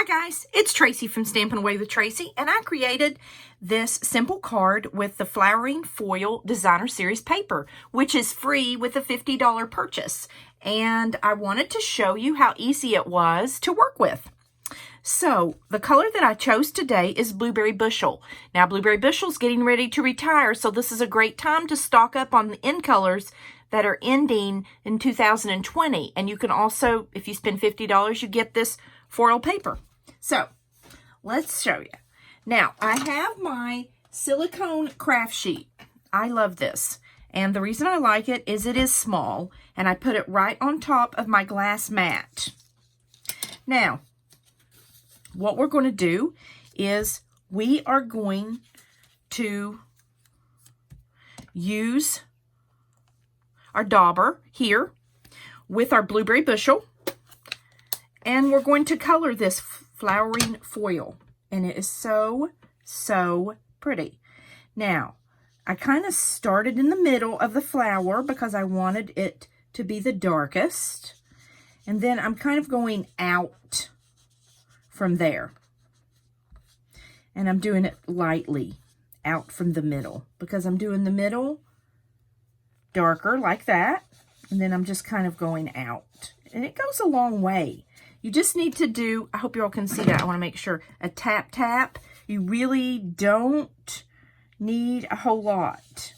guys, it's Tracy from Stampin' Away with Tracy, and I created this simple card with the Flowering Foil Designer Series paper, which is free with a $50 purchase. And I wanted to show you how easy it was to work with. So the color that I chose today is Blueberry Bushel. Now Blueberry Bushel's getting ready to retire, so this is a great time to stock up on the end colors that are ending in 2020. And you can also, if you spend $50, you get this foil paper. So let's show you. Now I have my silicone craft sheet. I love this. And the reason I like it is small, and I put it right on top of my glass mat. Now, what we're going to do is we are going to use our dauber here with our Blueberry Bushel, and we're going to color this flowering foil, and it is so pretty. Now, I kind of started in the middle of the flower because I wanted it to be the darkest, and then I'm kind of going out from there, and I'm doing it lightly out from the middle because I'm doing the middle darker like that, and then I'm just kind of going out, and it goes a long way. You just need to do, I hope you all can see that, I want to make sure, a tap tap. You really don't need a whole lot.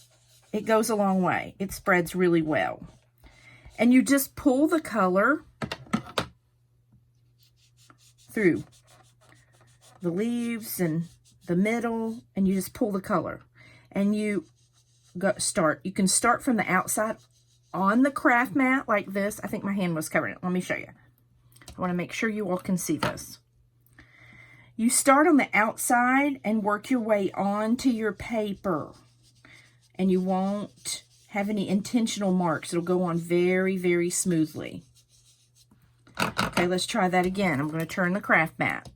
It goes a long way. It spreads really well. And you just pull the color through the leaves and the middle, and you just pull the color. And you you can start from the outside on the craft mat like this. I think my hand was covering it. Let me show you. I want to make sure you all can see this. You start on the outside and work your way onto your paper. And you won't have any intentional marks. It'll go on very smoothly. Okay, let's try that again. I'm going to turn the craft mat.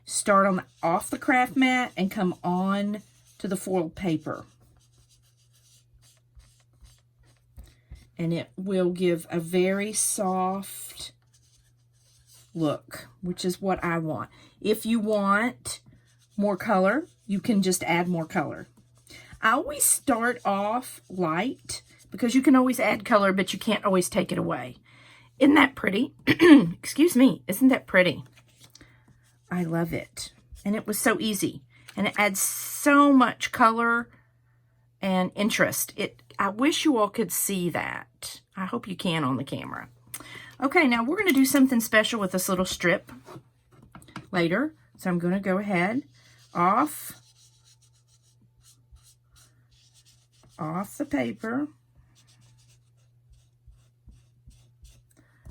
Start off the craft mat and come on to the foiled paper. And it will give a very soft look, which is what I want. If you want more color, you can just add more color. I always start off light because you can always add color, but you can't always take it away. Isn't that pretty? Excuse me. Isn't that pretty? I love it. And it was so easy. And it adds so much color and interest. I wish you all could see that. I hope you can on the camera. Okay, now we're going to do something special with this little strip later. So I'm going to go ahead off the paper.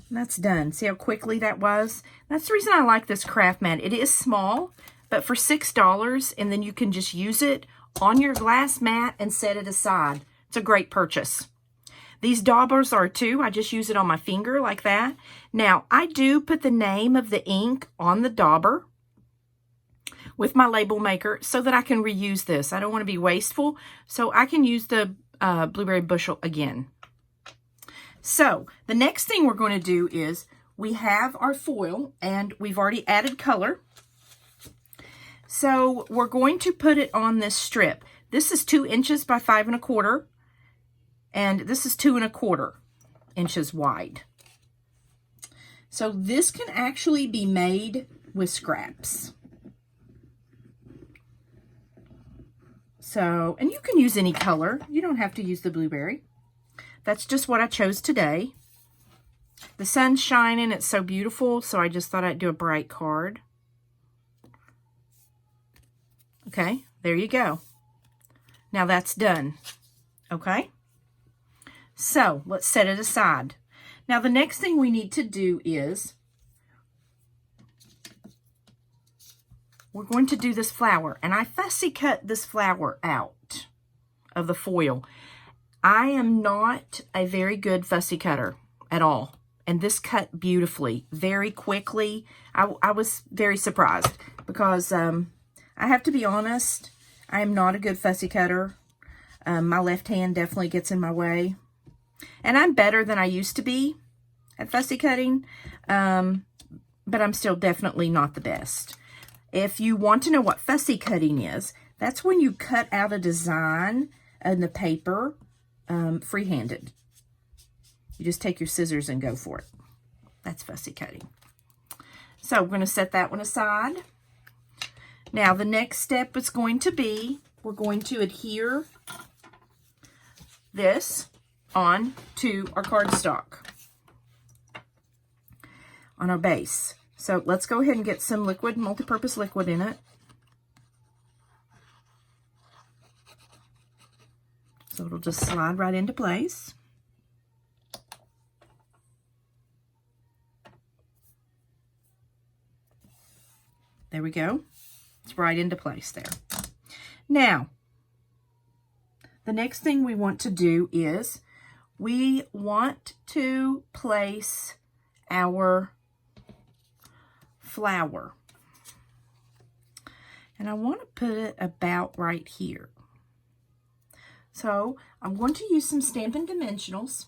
And that's done. See how quickly that was? That's the reason I like this craft mat. It is small, but for $6, and then you can just use it on your glass mat and set it aside. It's a great purchase. These daubers are too. I just use it on my finger like that. Now, I do put the name of the ink on the dauber with my label maker so that I can reuse this. I don't want to be wasteful, so I can use the Blueberry Bushel again. So, the next thing we're going to do is we have our foil, and we've already added color. So, we're going to put it on this strip. This is 2 inches by 5 1/4. And this is 2 1/4 inches wide. So this can actually be made with scraps. So, and you can use any color. You don't have to use the blueberry. That's just what I chose today. The sun's shining. It's so beautiful. So I just thought I'd do a bright card. Okay, there you go. Now that's done. Okay. So, let's set it aside. Now, the next thing we need to do is we're going to do this flower. And I fussy cut this flower out of the foil. I am not a very good fussy cutter at all. And this cut beautifully, very quickly. I was very surprised because I have to be honest, I am not a good fussy cutter. My left hand definitely gets in my way. And I'm better than I used to be at fussy cutting. but I'm still definitely not the best. If you want to know what fussy cutting is, that's when you cut out a design in the paper freehanded. You just take your scissors and go for it. That's fussy cutting. So we're going to set that one aside. Now the next step is going to be, we're going to adhere this on to our cardstock on our base. So let's go ahead and get some liquid, multi-purpose liquid in it. So it'll just slide right into place. There we go. It's right into place there. Now, the next thing we want to do is we want to place our flower. And I want to put it about right here. So I'm going to use some Stampin' Dimensionals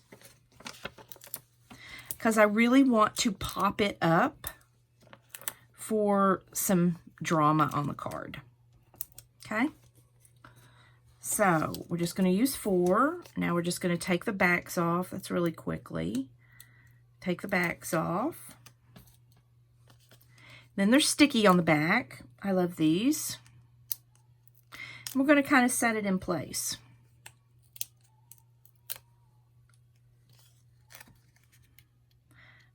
because I really want to pop it up for some drama on the card. Okay? So we're just going to use 4. Now we're just going to take the backs off. That's really quickly. Take the backs off. Then they're sticky on the back. I love these. And we're going to kind of set it in place.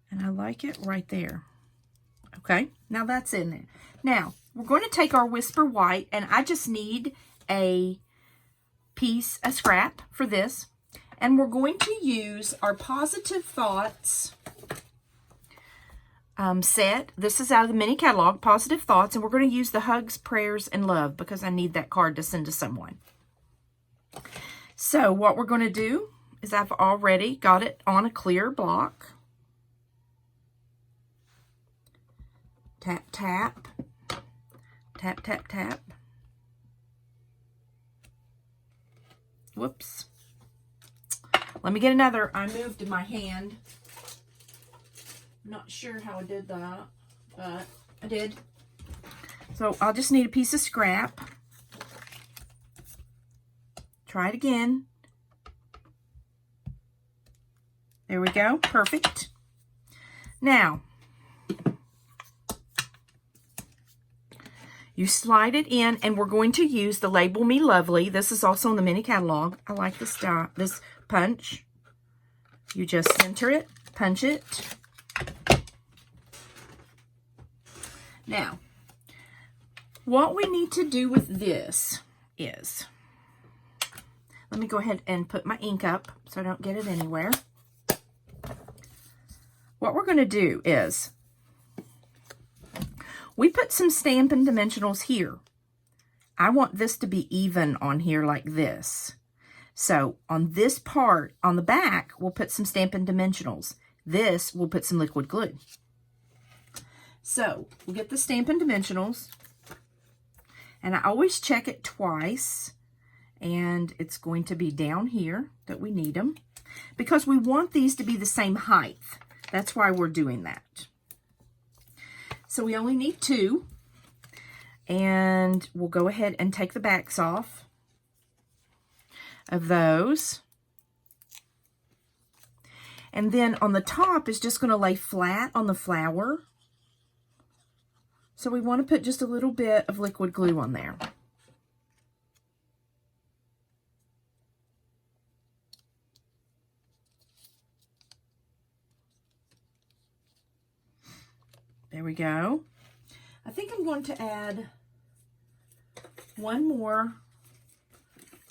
And I like it right there. Okay, now that's in there. Now, we're going to take our Whisper White, and I just need a piece, a scrap for this. And we're going to use our Positive Thoughts set. This is out of the mini catalog, Positive Thoughts, and we're going to use the Hugs, Prayers, and Love because I need that card to send to someone. So what we're going to do is I've already got it on a clear block. Tap, tap, tap, tap, tap. Whoops. Let me get another. I moved my hand. Not sure how I did that, but I did. So I'll just need a piece of scrap. Try it again. There we go. Perfect. Now, you slide it in, and we're going to use the Label Me Lovely. This is also in the mini catalog. I like this punch. You just center it, punch it. Now, what we need to do with this is, let me go ahead and put my ink up so I don't get it anywhere. What we're going to do is, we put some Stampin' Dimensionals here. I want this to be even on here like this. So on this part, on the back, we'll put some Stampin' Dimensionals. This, we'll put some liquid glue. So we'll get the Stampin' Dimensionals. And I always check it twice. And it's going to be down here that we need them. Because we want these to be the same height. That's why we're doing that. So we only need 2, and we'll go ahead and take the backs off of those. And then on the top is just going to lay flat on the flower. So we want to put just a little bit of liquid glue on there. There we go. I think I'm going to add one more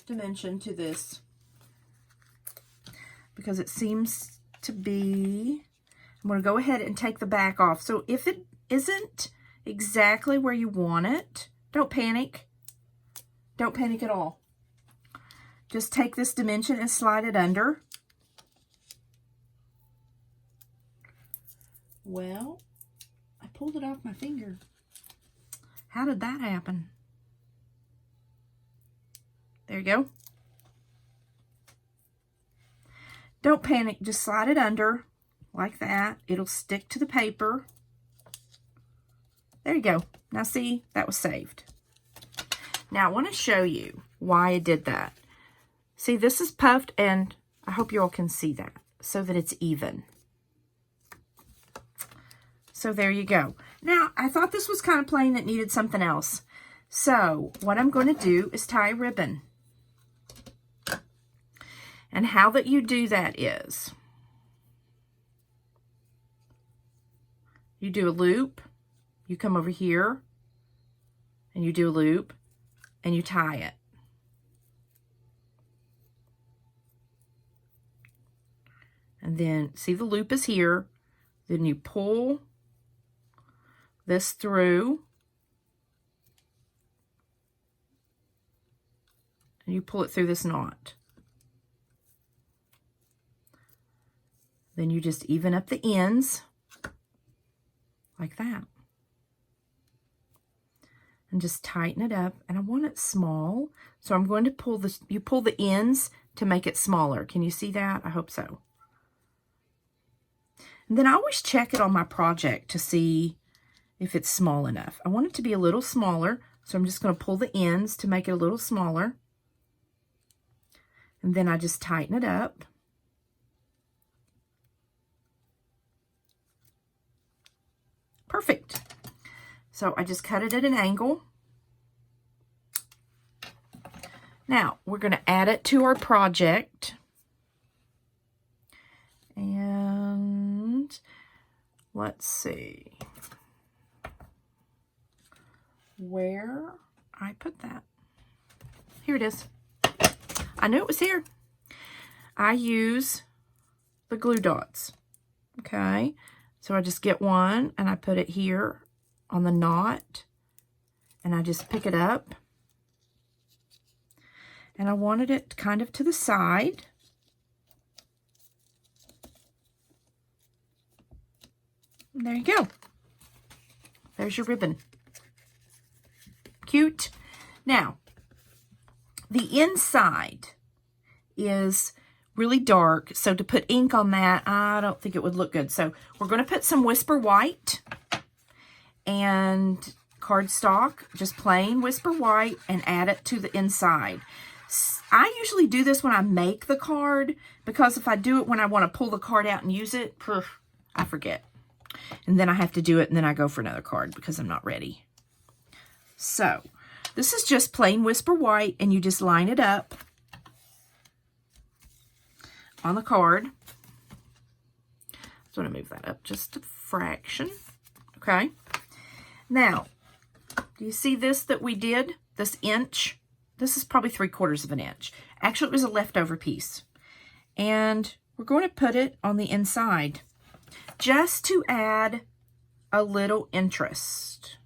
dimension to this because it seems to be, I'm going to go ahead and take the back off. So if it isn't exactly where you want it, don't panic. Don't panic at all. Just take this dimension and slide it under. Well, I pulled it off my finger. How did that happen? There you go. Don't panic. Just slide it under like that. It'll stick to the paper. There you go. Now see, that was saved. Now I want to show you why I did that. See, this is puffed, and I hope you all can see that so that it's even. So there you go. Now, I thought this was kind of plain that needed something else. So what I'm going to do is tie a ribbon. And how that you do that is you do a loop, you come over here, and you do a loop, and you tie it. And then, see, the loop is here. Then you pull this through. And you pull it through this knot. Then you just even up the ends like that. And just tighten it up. And I want it small. So I'm going to pull this, you pull the ends to make it smaller. Can you see that? I hope so. And then I always check it on my project to see if it's small enough. I want it to be a little smaller, so I'm just going to pull the ends to make it a little smaller. And then I just tighten it up. Perfect. So I just cut it at an angle. Now, we're going to add it to our project. And let's see where I put that. Here it is. I knew it was here. I use the glue dots. Okay, so I just get one and I put it here on the knot, and I just pick it up, and I wanted it kind of to the side. And there you go. There's your ribbon. Cute. Now, the inside is really dark, so to put ink on that, I don't think it would look good. So we're going to put some Whisper White and cardstock, just plain Whisper White, and add it to the inside. I usually do this when I make the card, because if I do it when I want to pull the card out and use it, I forget. And then I have to do it, and then I go for another card because I'm not ready. So, this is just plain Whisper White, and you just line it up on the card. So I'm going to move that up just a fraction. Okay. Now, do you see this that we did? This inch? This is probably 3/4 of an inch. Actually, it was a leftover piece. And we're going to put it on the inside, just to add a little interest.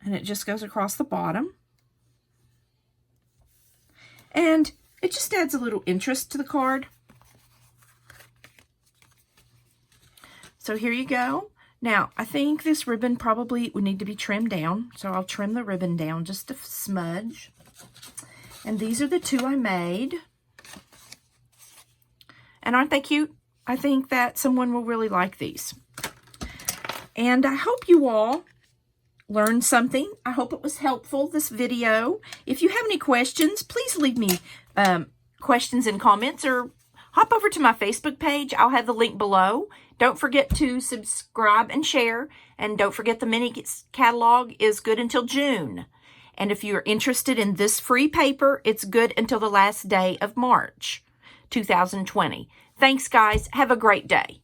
And it just goes across the bottom. And it just adds a little interest to the card. So here you go. Now, I think this ribbon probably would need to be trimmed down. So I'll trim the ribbon down just a smudge. And these are the two I made. And aren't they cute? I think that someone will really like these. And I hope you all learned something. I hope it was helpful, this video. If you have any questions, please leave me questions and comments, or hop over to my Facebook page. I'll have the link below. Don't forget to subscribe and share. And don't forget the mini catalog is good until June. And if you're interested in this free paper, it's good until the last day of March 2020. Thanks, guys. Have a great day.